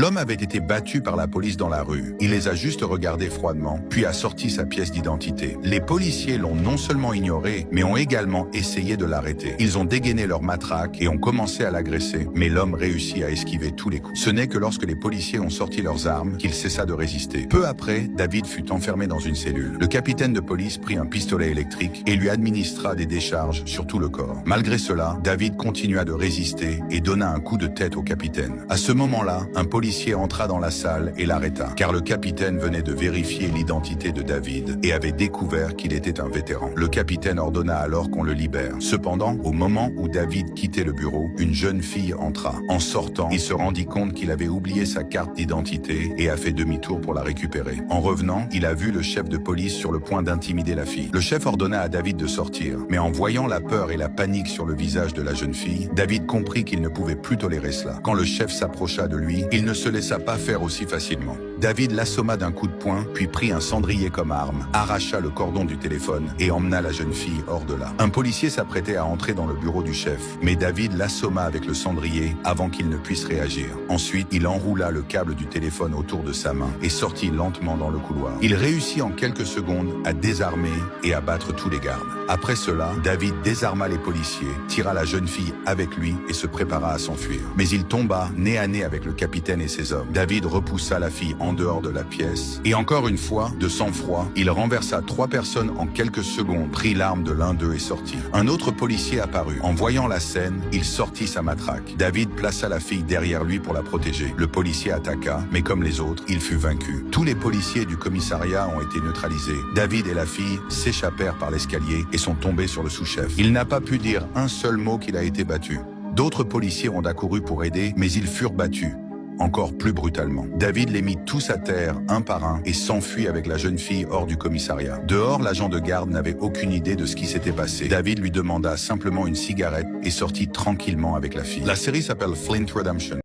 L'homme avait été battu par la police dans la rue. Il les a juste regardés froidement, puis a sorti sa pièce d'identité. Les policiers l'ont non seulement ignoré, mais ont également essayé de l'arrêter. Ils ont dégainé leur matraque et ont commencé à l'agresser, mais l'homme réussit à esquiver tous les coups. Ce n'est que lorsque les policiers ont sorti leurs armes qu'il cessa de résister. Peu après, David fut enfermé dans une cellule. Le capitaine de police prit un pistolet électrique et lui administra des décharges sur tout le corps. Malgré cela, David continua de résister et donna un coup de tête au capitaine. À ce moment-là, un policier entra dans la salle et l'arrêta, car le capitaine venait de vérifier l'identité de David et avait découvert qu'il était un vétéran. Le capitaine ordonna alors qu'on le libère. Cependant, au moment où David quittait le bureau, une jeune fille entra. En sortant, il se rendit compte qu'il avait oublié sa carte d'identité et a fait demi-tour pour la récupérer. En revenant, il a vu le chef de police sur le point d'intimider la fille. Le chef ordonna à David de sortir, mais en voyant la peur et la panique sur le visage de la jeune fille, David comprit qu'il ne pouvait plus tolérer cela. Quand le chef s'approcha de lui, il ne se laissa pas faire aussi facilement. David l'assomma d'un coup de poing, puis prit un cendrier comme arme, arracha le cordon du téléphone et emmena la jeune fille hors de là. Un policier s'apprêtait à entrer dans le bureau du chef, mais David l'assomma avec le cendrier avant qu'il ne puisse réagir. Ensuite, il enroula le câble du téléphone autour de sa main et sortit lentement dans le couloir. Il réussit en quelques secondes à désarmer et à battre tous les gardes. Après cela, David désarma les policiers, tira la jeune fille avec lui et se prépara à s'enfuir. Mais il tomba nez à nez avec le capitaine et ses hommes. David repoussa la fille en dehors de la pièce et encore une fois, de sang-froid, il renversa 3 personnes en quelques secondes, prit l'arme de l'un d'eux et sortit. Un autre policier apparut. En voyant la scène, il sortit sa matraque. David plaça la fille derrière lui pour la protéger. Le policier attaqua, mais comme les autres, il fut vaincu. Tous les policiers du commissariat ont été neutralisés. David et la fille s'échappèrent par l'escalier et sont tombés sur le sous-chef. Il n'a pas pu dire un seul mot qu'il a été battu. D'autres policiers ont accouru pour aider, mais ils furent battus. Encore plus brutalement. David les mit tous à terre, un par un, et s'enfuit avec la jeune fille hors du commissariat. Dehors, l'agent de garde n'avait aucune idée de ce qui s'était passé. David lui demanda simplement une cigarette et sortit tranquillement avec la fille. La série s'appelle Flint Redemption.